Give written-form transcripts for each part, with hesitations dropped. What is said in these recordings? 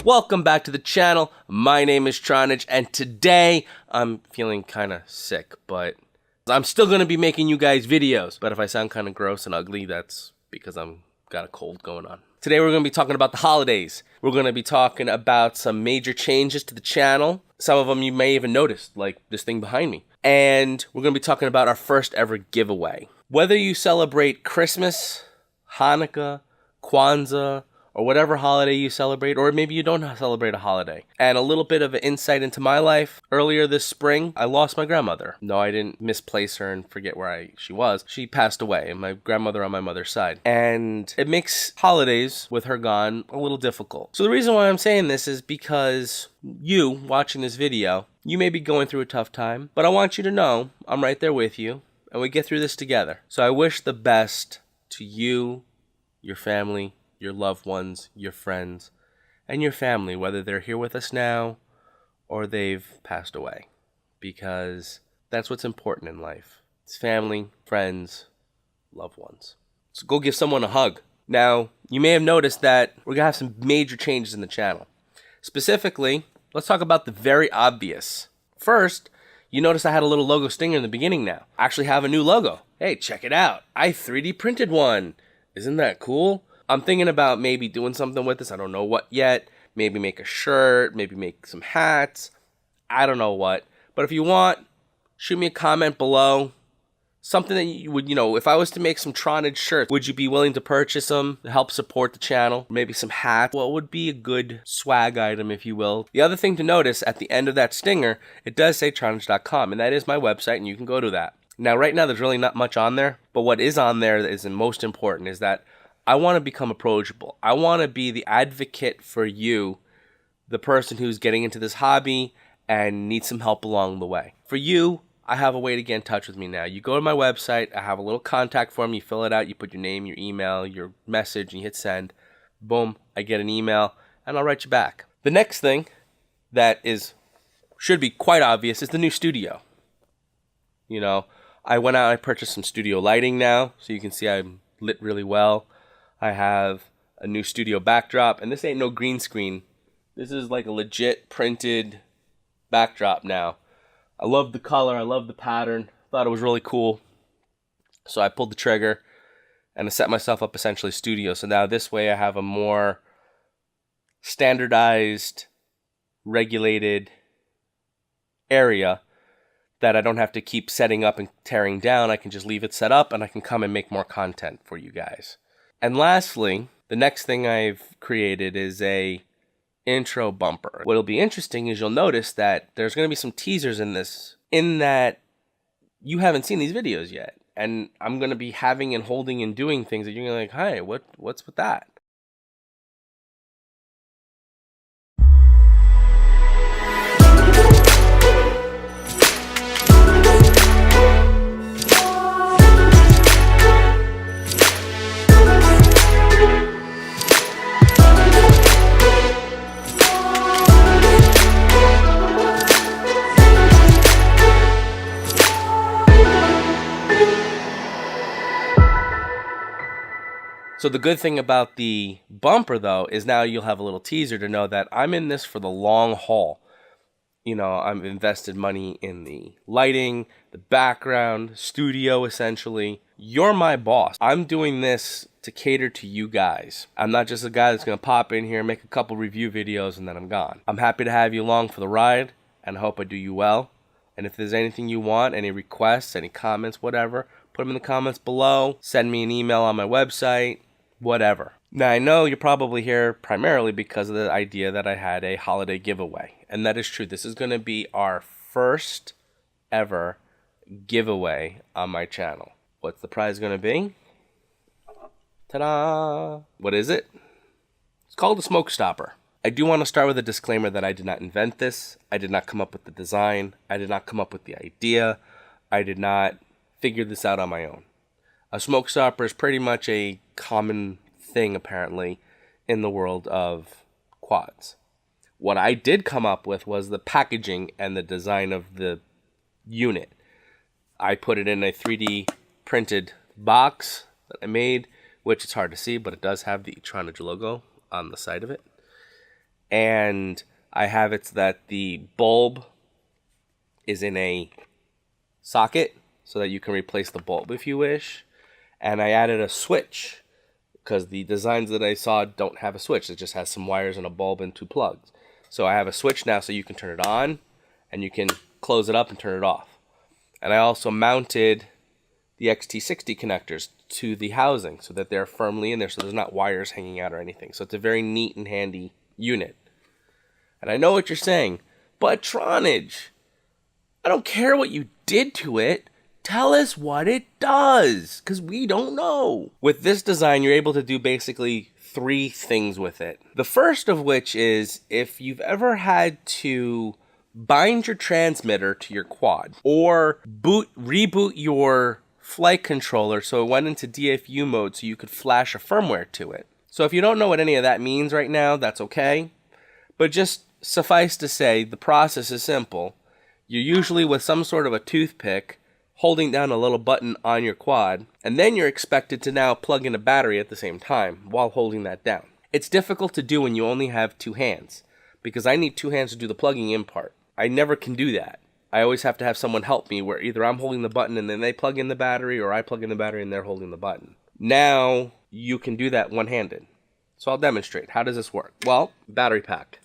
Welcome back to the channel. My name is Tronage, and today I'm feeling kind of sick, but I'm still going to be making you guys videos. But if I sound kind of gross and ugly, that's because I'm got a cold going on. Today we're going to be talking about the holidays. We're going to be talking about some major changes to the channel. Some of them you may even notice, like this thing behind me. And we're going to be talking about our first ever giveaway. Whether you celebrate Christmas, Hanukkah, Kwanzaa, or whatever holiday you celebrate, or maybe you don't celebrate a holiday. And a little bit of an insight into my life. Earlier this spring, I lost my grandmother. No, I didn't misplace her and forget where she was. She passed away, my grandmother on my mother's side. And it makes holidays with her gone a little difficult. So the reason why I'm saying this is because you, watching this video, you may be going through a tough time, but I want you to know I'm right there with you, and we get through this together. So I wish the best to you, your family, your loved ones, your friends, and your family, whether they're here with us now or they've passed away, because that's what's important in life. It's family, friends, loved ones. So go give someone a hug. Now, you may have noticed that we're gonna have some major changes in the channel. Specifically, let's talk about the very obvious. First, you notice I had a little logo stinger in the beginning now. I actually have a new logo. Hey, check it out. I 3D printed one. Isn't that cool? I'm thinking about maybe doing something with this. I don't know what yet. Maybe make a shirt, maybe make some hats. I don't know what. But if you want, shoot me a comment below. Something that you would, if I was to make some Tronage shirts, would you be willing to purchase them to help support the channel? Maybe some hats. What would be a good swag item, if you will? The other thing to notice, at the end of that stinger, it does say Tronage.com, and that is my website, and you can go to that. Now, right now, there's really not much on there, but what is on there that is the most important is that I want to become approachable. I want to be the advocate for you, the person who's getting into this hobby and needs some help along the way. For you, I have a way to get in touch with me now. You go to my website, I have a little contact form, you fill it out, you put your name, your email, your message, and you hit send. Boom, I get an email, and I'll write you back. The next thing that should be quite obvious is the new studio. I went out and I purchased some studio lighting now, so you can see I'm lit really well. I have a new studio backdrop, and this ain't no green screen. This is like a legit printed backdrop now. I love the color, I love the pattern, thought it was really cool. So I pulled the trigger and I set myself up essentially studio. So now this way I have a more standardized, regulated area that I don't have to keep setting up and tearing down. I can just leave it set up and I can come and make more content for you guys. And lastly, the next thing I've created is a intro bumper. What'll be interesting is you'll notice that there's going to be some teasers in this, in that you haven't seen these videos yet. And I'm going to be having and holding and doing things that you're going to be like, hey, what's with that? So the good thing about the bumper, though, is now you'll have a little teaser to know that I'm in this for the long haul. I've invested money in the lighting, the background, studio, essentially. You're my boss. I'm doing this to cater to you guys. I'm not just a guy that's going to pop in here, make a couple review videos, and then I'm gone. I'm happy to have you along for the ride, and I hope I do you well. And if there's anything you want, any requests, any comments, whatever, put them in the comments below. Send me an email on my website. Whatever. Now, I know you're probably here primarily because of the idea that I had a holiday giveaway. And that is true. This is going to be our first ever giveaway on my channel. What's the prize going to be? Ta-da! What is it? It's called a smoke stopper. I do want to start with a disclaimer that I did not invent this. I did not come up with the design. I did not come up with the idea. I did not figure this out on my own. A smoke stopper is pretty much a common thing, apparently, in the world of quads. What I did come up with was the packaging and the design of the unit. I put it in a 3D printed box that I made, which it's hard to see, but it does have the Tronage logo on the side of it. and I have it so that the bulb is in a socket so that you can replace the bulb if you wish. And I added a switch because the designs that I saw don't have a switch. It just has some wires and a bulb and 2 plugs. So I have a switch now so you can turn it on and you can close it up and turn it off. And I also mounted the XT60 connectors to the housing so that they're firmly in there so there's not wires hanging out or anything. So it's a very neat and handy unit. And I know what you're saying, but Tronage, I don't care what you did to it. Tell us what it does, because we don't know. With this design, you're able to do basically 3 things with it. The first of which is if you've ever had to bind your transmitter to your quad or reboot your flight controller so it went into DFU mode so you could flash a firmware to it. So if you don't know what any of that means right now, that's okay. But just suffice to say, the process is simple. You're usually with some sort of a toothpick holding down a little button on your quad, and then you're expected to now plug in a battery at the same time while holding that down. It's difficult to do when you only have 2 hands, because I need 2 hands to do the plugging in part. I never can do that. I always have to have someone help me where either I'm holding the button and then they plug in the battery, or I plug in the battery and they're holding the button. Now you can do that one-handed. So I'll demonstrate. How does this work? Well, battery pack.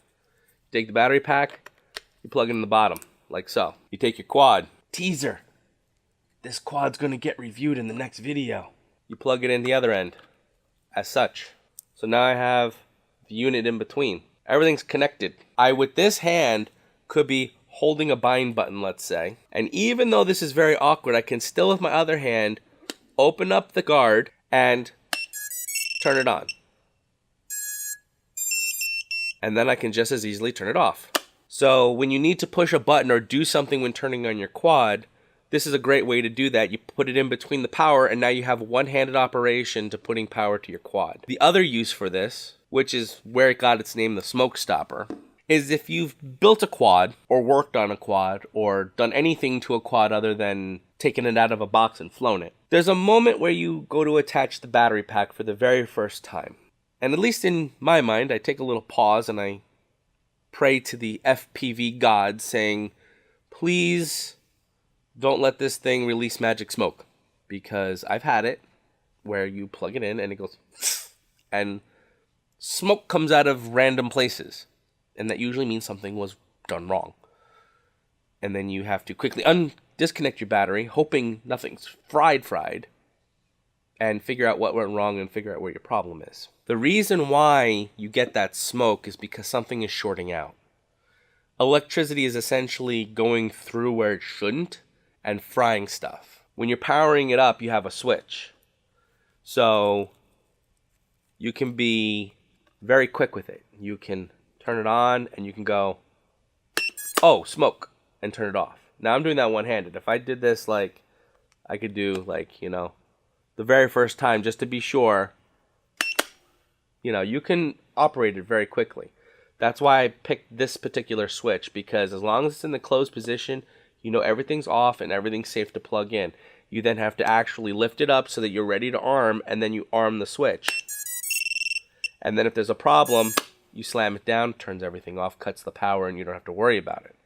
Take the battery pack, you plug it in the bottom, like so. You take your quad. Teaser. This quad's going to get reviewed in the next video. You plug it in the other end, as such. So now I have the unit in between. Everything's connected. I, with this hand, could be holding a bind button, let's say. And even though this is very awkward, I can still, with my other hand, open up the guard and turn it on. And then I can just as easily turn it off. So when you need to push a button or do something when turning on your quad, this is a great way to do that. You put it in between the power, and now you have a one-handed operation to putting power to your quad. The other use for this, which is where it got its name, the Smoke Stopper, is if you've built a quad, or worked on a quad, or done anything to a quad other than taken it out of a box and flown it. There's a moment where you go to attach the battery pack for the very first time. And at least in my mind, I take a little pause and I pray to the FPV god saying, please don't let this thing release magic smoke, because I've had it where you plug it in and it goes and smoke comes out of random places, and that usually means something was done wrong. And then you have to quickly disconnect your battery, hoping nothing's fried, and figure out what went wrong and figure out where your problem is. The reason why you get that smoke is because something is shorting out. Electricity is essentially going through where it shouldn't and frying stuff. When you're powering it up, you have a switch. So you can be very quick with it. You can turn it on and you can go, oh, smoke, and turn it off. Now I'm doing that one-handed. If I did this like, I could do like, you know, the very first time just to be sure, you know, you can operate it very quickly. That's why I picked this particular switch, because as long as it's in the closed position, you know everything's off and everything's safe to plug in. You then have to actually lift it up so that you're ready to arm, and then you arm the switch. And then if there's a problem, you slam it down, turns everything off, cuts the power, and you don't have to worry about it.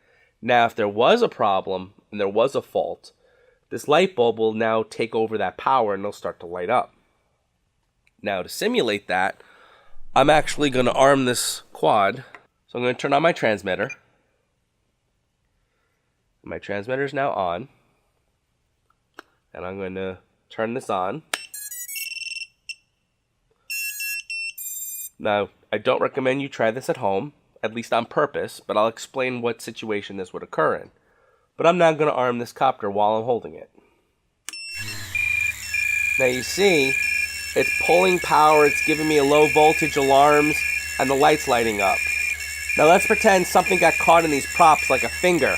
Now, if there was a problem and there was a fault, this light bulb will now take over that power and it'll start to light up. Now, to simulate that, I'm actually going to arm this quad. So I'm going to turn on my transmitter. My transmitter is now on. And I'm going to turn this on. Now, I don't recommend you try this at home, at least on purpose, but I'll explain what situation this would occur in. But I'm now going to arm this copter while I'm holding it. Now you see, it's pulling power, it's giving me a low voltage alarms, and the light's lighting up. Now let's pretend something got caught in these props like a finger.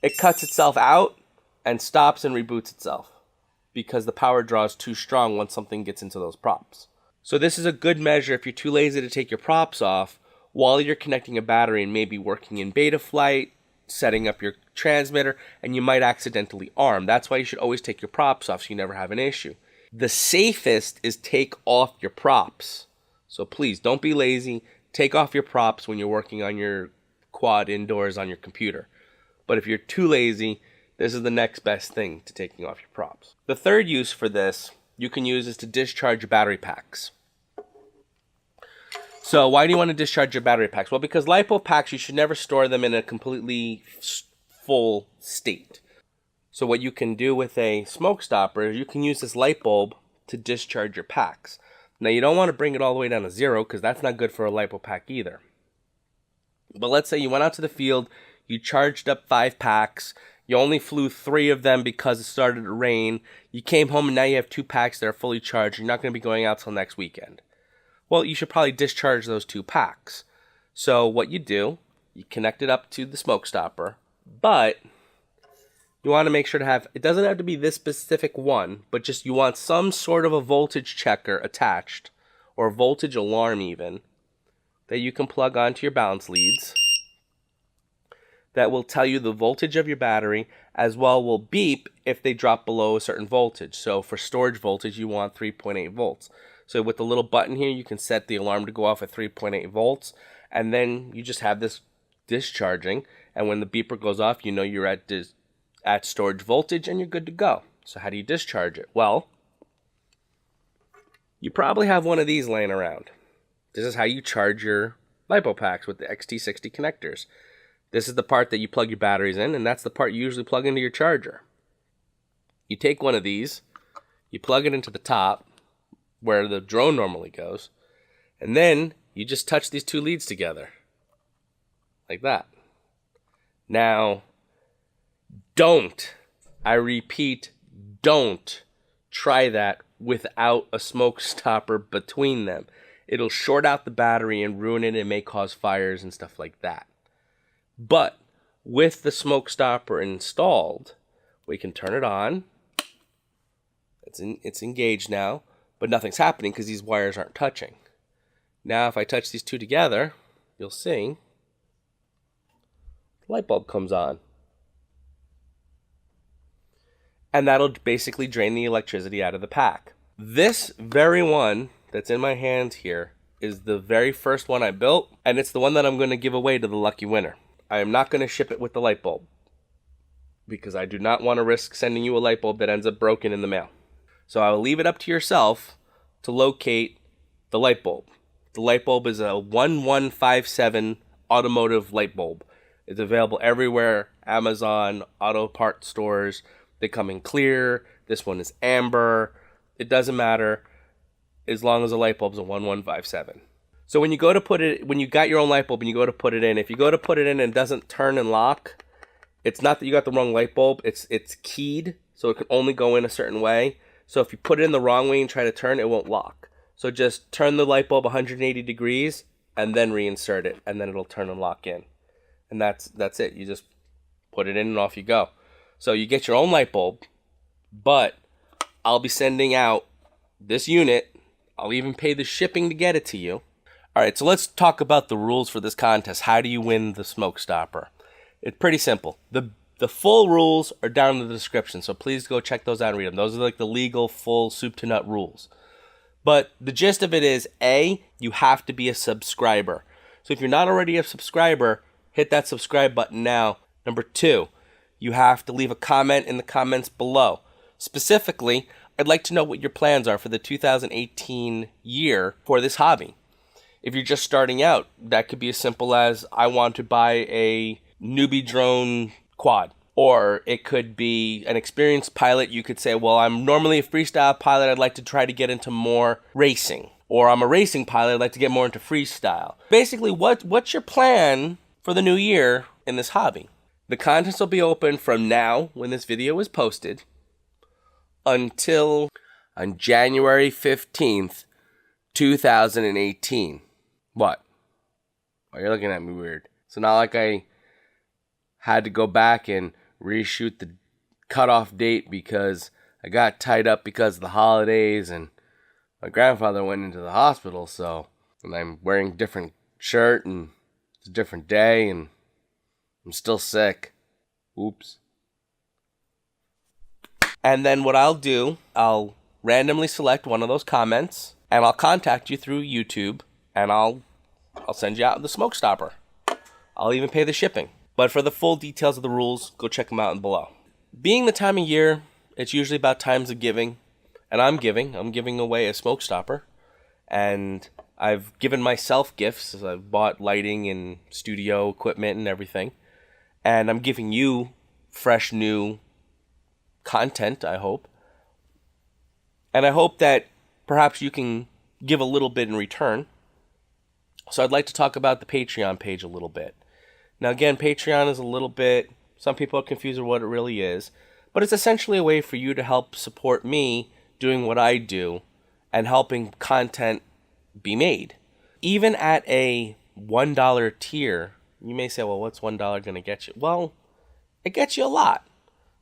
It cuts itself out and stops and reboots itself because the power draw is too strong once something gets into those props. So this is a good measure if you're too lazy to take your props off while you're connecting a battery and maybe working in beta flight, setting up your transmitter, and you might accidentally arm. That's why you should always take your props off so you never have an issue. The safest is take off your props So please, don't be lazy. Take off your props when you're working on your quad indoors on your computer. But if you're too lazy, this is the next best thing to taking off your props. The third use for this you can use is to discharge your battery packs. So why do you want to discharge your battery packs? Well, because LiPo packs, you should never store them in a completely full state. So what you can do with a smoke stopper is you can use this light bulb to discharge your packs. Now you don't want to bring it all the way down to 0 because that's not good for a LiPo pack either. But let's say you went out to the field, you charged up 5 packs, you only flew 3 of them because it started to rain, you came home and now you have 2 packs that are fully charged, you're not going to be going out till next weekend. Well, you should probably discharge those 2 packs. So what you do, you connect it up to the smoke stopper, but you want to make sure to have, it doesn't have to be this specific one, but just you want some sort of a voltage checker attached, or a voltage alarm even, that you can plug onto your balance leads that will tell you the voltage of your battery, as well will beep if they drop below a certain voltage. So for storage voltage, you want 3.8 volts. So with the little button here, you can set the alarm to go off at 3.8 volts, and then you just have this discharging, and when the beeper goes off, you know you're at storage voltage and you're good to go. So how do you discharge it? Well, you probably have one of these laying around. This is how you charge your LiPo packs with the XT60 connectors. This is the part that you plug your batteries in, and that's the part you usually plug into your charger. You take one of these, you plug it into the top, where the drone normally goes, and then you just touch these 2 leads together. Like that. Now, I repeat, don't try that without a smoke stopper between them. It'll short out the battery and ruin it and may cause fires and stuff like that. But with the smoke stopper installed, we can turn it on. It's engaged now, but nothing's happening because these wires aren't touching. Now if I touch these 2 together, you'll see the light bulb comes on. And that'll basically drain the electricity out of the pack. This very one that's in my hand here is the very first one I built, and it's the one that I'm going to give away to the lucky winner. I am not going to ship it with the light bulb because I do not want to risk sending you a light bulb that ends up broken in the mail. So I will leave it up to yourself to locate the light bulb. The light bulb is a 1157 automotive light bulb. It's available everywhere, Amazon, auto part stores. They come in clear. This one is amber. It doesn't matter as long as the light bulb is a 1157. So when you go to put it, when you got your own light bulb and you go to put it in, if you go to put it in and it doesn't turn and lock, it's not that you got the wrong light bulb. It's keyed, so it can only go in a certain way. So if you put it in the wrong way and try to turn, it won't lock. So just turn the light bulb 180 degrees and then reinsert it, and then it'll turn and lock in. And that's it. You just put it in and off you go. So you get your own light bulb, but I'll be sending out this unit. I'll even pay the shipping to get it to you. All right, so let's talk about the rules for this contest. How do you win the smoke stopper? It's pretty simple. The full rules are down in the description, so please go check those out and read them. Those are like the legal, full, soup to nut rules. But the gist of it is, A, you have to be a subscriber. So if you're not already a subscriber, hit that subscribe button now. Number 2, you have to leave a comment in the comments below. Specifically, I'd like to know what your plans are for the 2018 year for this hobby. If you're just starting out, that could be as simple as, I want to buy a newbie drone quad. Or it could be an experienced pilot. You could say, well, I'm normally a freestyle pilot. I'd like to try to get into more racing. Or I'm a racing pilot. I'd like to get more into freestyle. Basically, what's your plan for the new year in this hobby? The contest will be open from now, when this video is posted, until on January 15th, 2018. What? Oh, you're looking at me weird. It's not like I had to go back and reshoot the cutoff date because I got tied up because of the holidays and my grandfather went into the hospital, and I'm wearing a different shirt and it's a different day and I'm still sick. Oops. And then what I'll do, I'll randomly select one of those comments and I'll contact you through YouTube, and I'll send you out the smoke stopper. I'll even pay the shipping. But for the full details of the rules, go check them out below. Being the time of year, it's usually about times of giving, and I'm giving away a smoke stopper, and I've given myself gifts. I've bought lighting and studio equipment and everything, and I'm giving you fresh new content, I hope. And I hope that perhaps you can give a little bit in return. So I'd like to talk about the Patreon page a little bit. Now again, Patreon is a little bit, some people are confused with what it really is, but it's essentially a way for you to help support me doing what I do and helping content be made. Even at a $1 tier, you may say, well, what's $1 going to get you? Well, it gets you a lot.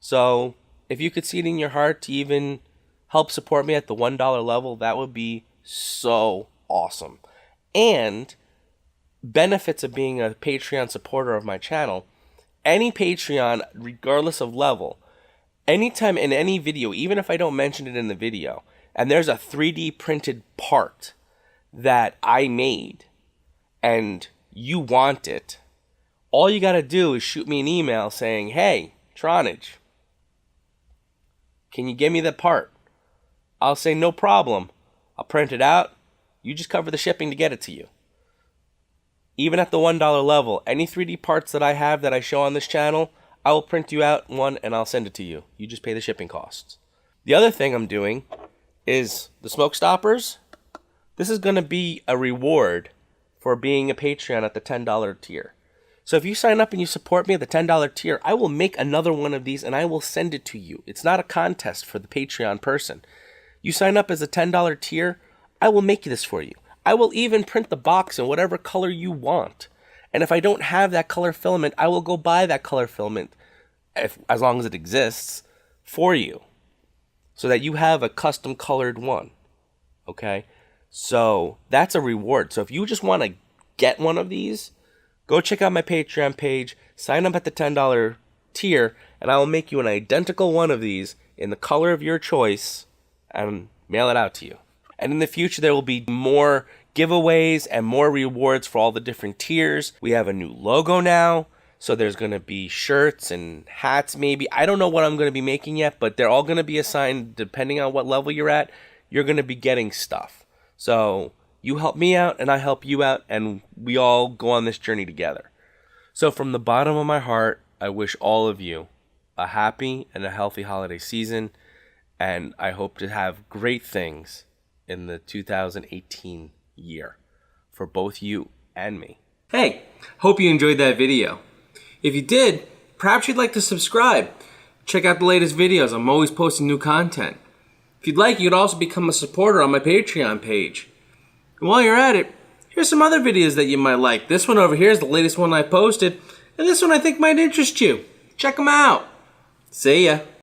So if you could see it in your heart to even help support me at the $1 level, that would be so awesome. And benefits of being a Patreon supporter of my channel, any Patreon, regardless of level, anytime in any video, even if I don't mention it in the video, and there's a 3D printed part that I made and you want it, all you got to do is shoot me an email saying, hey, Tronage, can you give me the part? I'll say, no problem. I'll print it out. You just cover the shipping to get it to you. Even at the $1 level, any 3D parts that I have that I show on this channel, I will print you out one and I'll send it to you. You just pay the shipping costs. The other thing I'm doing is the smoke stoppers. This is going to be a reward for being a Patreon at the $10 tier. So if you sign up and you support me at the $10 tier, I will make another one of these and I will send it to you. It's not a contest for the Patreon person. You sign up as a $10 tier, I will make this for you. I will even print the box in whatever color you want. And if I don't have that color filament, I will go buy that color filament, as long as it exists, for you. So that you have a custom colored one. Okay? So that's a reward. So if you just want to get one of these, go check out my Patreon page, sign up at the $10 tier, and I will make you an identical one of these in the color of your choice and mail it out to you. And in the future, there will be more giveaways and more rewards for all the different tiers. We have a new logo now, so there's going to be shirts and hats maybe. I don't know what I'm going to be making yet, but they're all going to be assigned depending on what level you're at. You're going to be getting stuff. So you help me out and I help you out, and we all go on this journey together. So from the bottom of my heart, I wish all of you a happy and a healthy holiday season, and I hope to have great things in the 2018 year for both you and me. Hey, hope you enjoyed that video. If you did, perhaps you'd like to subscribe. Check out the latest videos. I'm always posting new content. If you'd like, you could also become a supporter on my Patreon page. And while you're at it, here's some other videos that you might like. This one over here is the latest one I posted, and this one I think might interest you. Check them out. See ya.